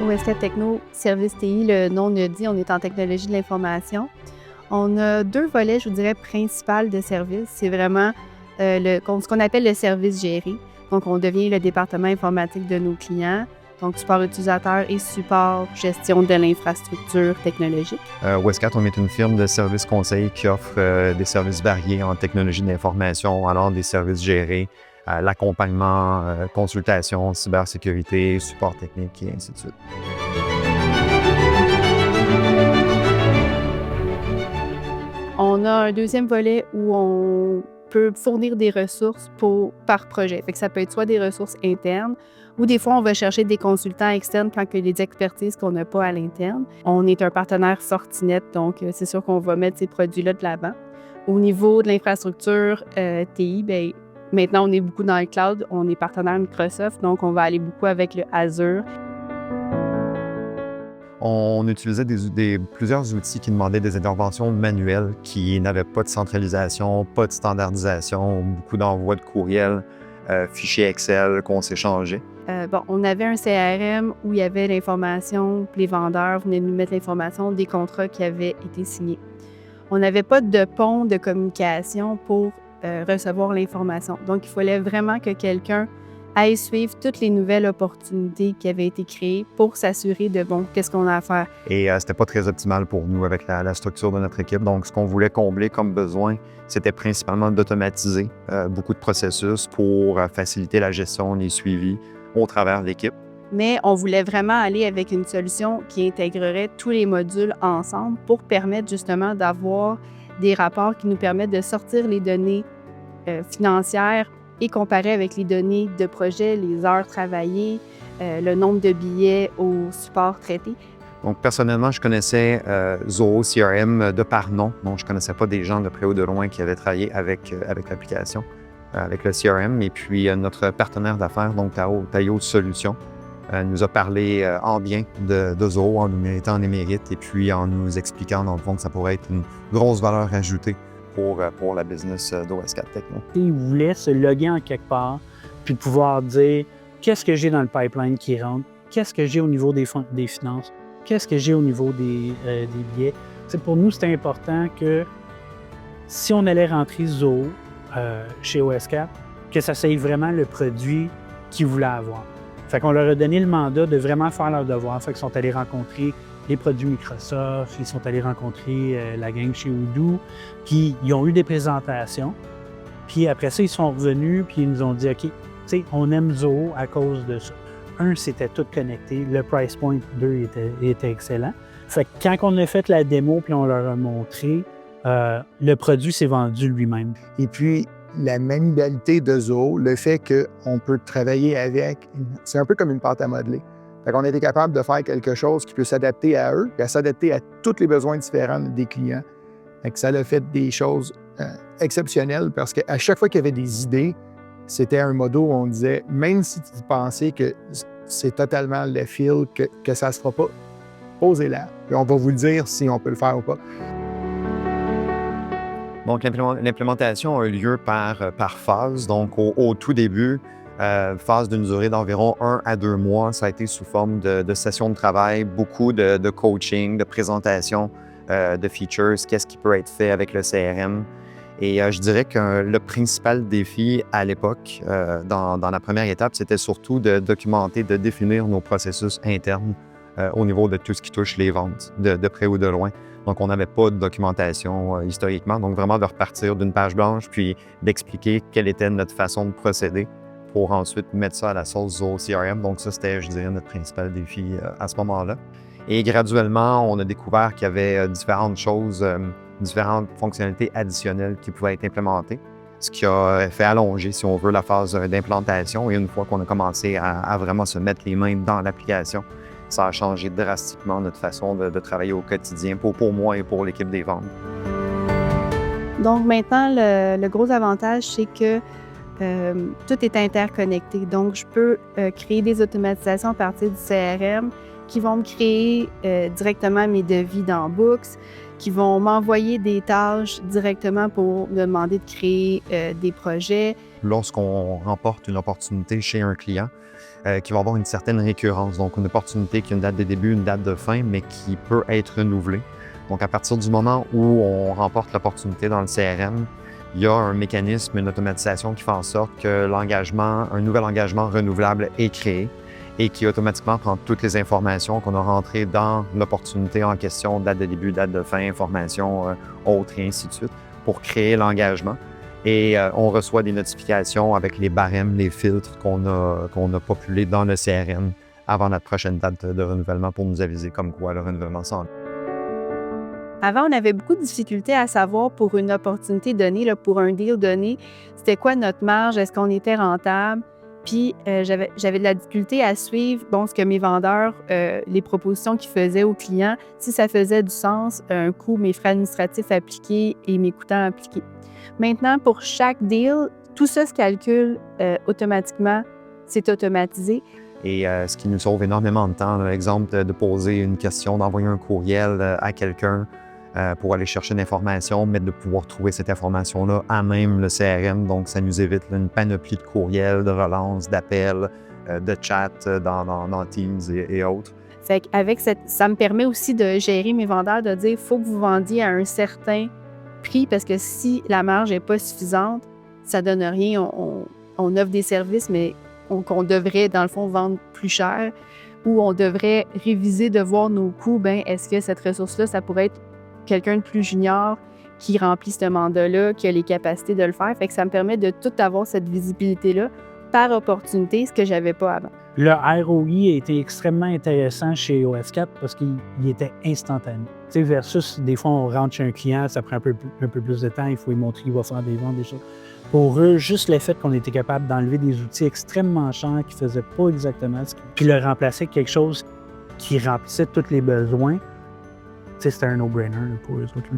OSCAP Techno, service TI, le nom le dit, on est en technologie de l'information. On a 2 volets, je vous dirais, principaux de service. C'est vraiment ce qu'on appelle le service géré. Donc, on devient le département informatique de nos clients, donc support utilisateur et support gestion de l'infrastructure technologique. OSCAP, on est une firme de services conseils qui offre des services variés en technologie de l'information, allant des services gérés, l'accompagnement, consultation, cybersécurité, support technique et ainsi de suite. On a un deuxième volet où on peut fournir des ressources par projet. Fait que ça peut être soit des ressources internes ou des fois, on va chercher des consultants externes quand il y a des expertises qu'on n'a pas à l'interne. On est un partenaire Fortinet, donc c'est sûr qu'on va mettre ces produits-là de l'avant. Au niveau de l'infrastructure TI, bien, maintenant, on est beaucoup dans le cloud. On est partenaire Microsoft, donc on va aller beaucoup avec le Azure. On utilisait plusieurs outils qui demandaient des interventions manuelles, qui n'avaient pas de centralisation, pas de standardisation, beaucoup d'envois de courriels, fichiers Excel qu'on s'échangeait. On avait un CRM où il y avait l'information, les vendeurs venaient nous mettre l'information des contrats qui avaient été signés. On n'avait pas de pont de communication pour recevoir l'information. Donc, il fallait vraiment que quelqu'un aille suivre toutes les nouvelles opportunités qui avaient été créées pour s'assurer de, qu'est-ce qu'on a à faire. Et c'était pas très optimal pour nous avec la structure de notre équipe. Donc, ce qu'on voulait combler comme besoin, c'était principalement d'automatiser beaucoup de processus pour faciliter la gestion, les suivis au travers de l'équipe. Mais on voulait vraiment aller avec une solution qui intégrerait tous les modules ensemble pour permettre justement d'avoir des rapports qui nous permettent de sortir les données financières et comparer avec les données de projet, les heures travaillées, le nombre de billets au support traité. Donc, personnellement, je connaissais Zoho CRM de par nom. Donc, je ne connaissais pas des gens de près ou de loin qui avaient travaillé avec l'application, avec le CRM. Et puis, notre partenaire d'affaires, donc Tayo Solutions, nous a parlé en bien de Zoho, en nous méritant des mérites et puis en nous expliquant, dans le fond, que ça pourrait être une grosse valeur ajoutée pour la business d'OSCAP Techno. Ils voulaient se loguer en quelque part, puis pouvoir dire qu'est-ce que j'ai dans le pipeline qui rentre, qu'est-ce que j'ai au niveau des finances, qu'est-ce que j'ai au niveau des billets. Pour nous, c'était important que si on allait rentrer Zoho chez OSCAP, que ça soit vraiment le produit qu'ils voulaient avoir. Fait qu'on leur a donné le mandat de vraiment faire leur devoir. Fait qu'ils sont allés rencontrer les produits Microsoft, ils sont allés rencontrer la gang chez Odoo, puis ils ont eu des présentations. Puis après ça, ils sont revenus, puis ils nous ont dit, OK, on aime Zoho à cause de ça. Un, c'était tout connecté. Le price point, 2, était excellent. Fait que quand on a fait la démo, puis on leur a montré, le produit s'est vendu lui-même. Et puis, la maniabilité de Zoho, le fait qu'on peut travailler avec, c'est un peu comme une pâte à modeler. Fait qu'on a été capable de faire quelque chose qui peut s'adapter à eux, et s'adapter à tous les besoins différents des clients. Fait que ça a fait des choses exceptionnelles parce qu'à chaque fois qu'il y avait des idées, c'était un mode où on disait, même si tu pensais que c'est totalement le fil, que ça ne se fera pas, posez-la. Puis on va vous le dire si on peut le faire ou pas. Donc, l'implémentation a eu lieu par phase. Donc, au tout début, phase d'une durée d'environ 1 à 2 mois, ça a été sous forme de sessions de travail, beaucoup de coaching, de présentation de features, qu'est-ce qui peut être fait avec le CRM. Et je dirais que le principal défi à l'époque, dans la première étape, c'était surtout de documenter, de définir nos processus internes au niveau de tout ce qui touche les ventes, de près ou de loin. Donc, on n'avait pas de documentation historiquement. Donc, vraiment de repartir d'une page blanche, puis d'expliquer quelle était notre façon de procéder pour ensuite mettre ça à la sauce Zoho CRM. Donc, ça, c'était, je dirais, notre principal défi à ce moment-là. Et graduellement, on a découvert qu'il y avait différentes choses, différentes fonctionnalités additionnelles qui pouvaient être implémentées, ce qui a fait allonger, si on veut, la phase d'implantation. Et une fois qu'on a commencé à vraiment se mettre les mains dans l'application, ça a changé drastiquement notre façon de travailler au quotidien pour moi et pour l'équipe des ventes. Donc maintenant, le gros avantage, c'est que tout est interconnecté. Donc, je peux créer des automatisations à partir du CRM qui vont me créer directement mes devis dans Books, qui vont m'envoyer des tâches directement pour me demander de créer des projets. Lorsqu'on remporte une opportunité chez un client, qui va avoir une certaine récurrence, donc une opportunité qui a une date de début, une date de fin, mais qui peut être renouvelée. Donc, à partir du moment où on remporte l'opportunité dans le CRM, il y a un mécanisme, une automatisation qui fait en sorte que un nouvel engagement renouvelable est créé et qui automatiquement prend toutes les informations qu'on a rentrées dans l'opportunité en question, date de début, date de fin, informations autres et ainsi de suite, pour créer l'engagement. Et on reçoit des notifications avec les barèmes, les filtres qu'on a populés dans le CRM avant notre prochaine date de renouvellement pour nous aviser comme quoi le renouvellement s'en vient. Avant, on avait beaucoup de difficultés à savoir pour une opportunité donnée, là, pour un deal donné, c'était quoi notre marge, est-ce qu'on était rentable? Puis j'avais de la difficulté à suivre ce que mes vendeurs, les propositions qu'ils faisaient aux clients, si ça faisait du sens, un coût, mes frais administratifs appliqués et mes coûtants appliqués. Maintenant, pour chaque deal, tout ça se calcule automatiquement, c'est automatisé. Et ce qui nous sauve énormément de temps, par exemple, de poser une question, d'envoyer un courriel à quelqu'un pour aller chercher une information, mais de pouvoir trouver cette information-là à même le CRM. Donc, ça nous évite une panoplie de courriels, de relances, d'appels, de chats dans Teams et autres. Fait qu'avec ça me permet aussi de gérer mes vendeurs, de dire il faut que vous vendiez à un certain prix, parce que si la marge n'est pas suffisante, ça ne donne rien. On offre des services, mais qu'on devrait, dans le fond, vendre plus cher, ou on devrait réviser de voir nos coûts. Est-ce que cette ressource-là, ça pourrait être quelqu'un de plus junior qui remplit ce mandat-là, qui a les capacités de le faire? Fait que ça me permet de tout avoir cette visibilité-là par opportunité, ce que je n'avais pas avant. Le ROI a été extrêmement intéressant chez OS4 parce qu'il était instantané. Tu sais, versus des fois, on rentre chez un client, ça prend un peu plus de temps, il faut lui montrer qu'il va faire des ventes, des choses. Pour eux, juste le fait qu'on était capable d'enlever des outils extrêmement chers qui ne faisaient pas exactement ce qu'ils... puis le remplacer avec quelque chose qui remplissait tous les besoins, tu sais, c'était un no-brainer pour eux autres.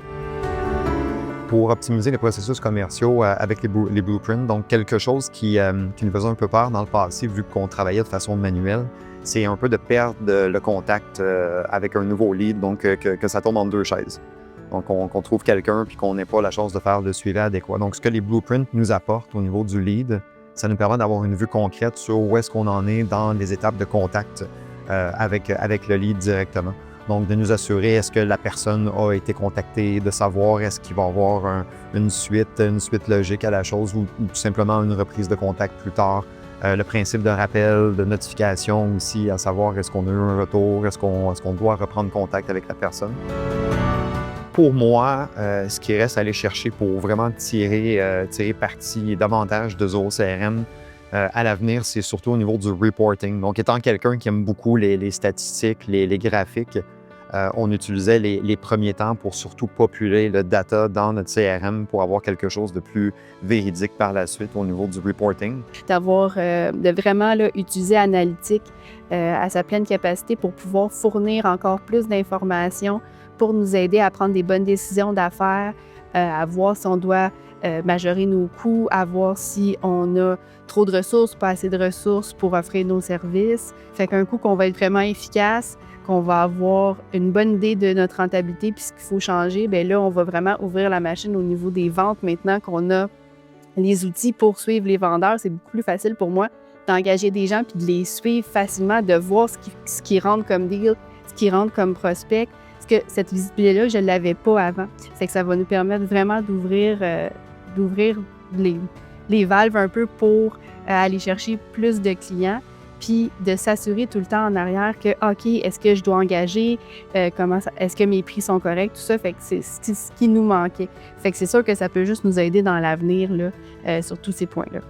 Pour optimiser les processus commerciaux avec les blueprints, donc quelque chose qui nous faisait un peu peur dans le passé, vu qu'on travaillait de façon manuelle, c'est un peu de perdre le contact avec un nouveau lead, donc que ça tombe entre deux chaises. Donc, qu'on trouve quelqu'un puis qu'on n'ait pas la chance de faire le suivi adéquat. Donc, ce que les blueprints nous apportent au niveau du lead, ça nous permet d'avoir une vue concrète sur où est-ce qu'on en est dans les étapes de contact avec le lead directement. Donc, de nous assurer, est-ce que la personne a été contactée, de savoir est-ce qu'il va y avoir une suite logique à la chose ou tout simplement une reprise de contact plus tard. Le principe de rappel, de notification aussi, à savoir est-ce qu'on a eu un retour, est-ce qu'on doit reprendre contact avec la personne. Pour moi, ce qui reste à aller chercher pour vraiment tirer parti davantage de Zoho CRM à l'avenir, c'est surtout au niveau du reporting. Donc, étant quelqu'un qui aime beaucoup les statistiques, les graphiques, on utilisait les premiers temps pour surtout populer le data dans notre CRM pour avoir quelque chose de plus véridique par la suite au niveau du reporting. De vraiment utiliser Analytics à sa pleine capacité pour pouvoir fournir encore plus d'informations pour nous aider à prendre des bonnes décisions d'affaires, à voir si on doit majorer nos coûts, à voir si on a trop de ressources, pas assez de ressources pour offrir nos services. Fait qu'un coup qu'on va être vraiment efficace, qu'on va avoir une bonne idée de notre rentabilité puis ce qu'il faut changer, bien là, on va vraiment ouvrir la machine au niveau des ventes. Maintenant qu'on a les outils pour suivre les vendeurs, c'est beaucoup plus facile pour moi d'engager des gens puis de les suivre facilement, de voir ce qui rentre comme deal, ce qui rentre comme prospect. Parce que cette visibilité-là, je ne l'avais pas avant. C'est que ça va nous permettre vraiment d'ouvrir les valves un peu pour aller chercher plus de clients, puis de s'assurer tout le temps en arrière que, OK, est-ce que je dois engager? Est-ce que mes prix sont corrects? Tout ça, fait que c'est ce qui nous manquait. Fait que c'est sûr que ça peut juste nous aider dans l'avenir là, sur tous ces points-là.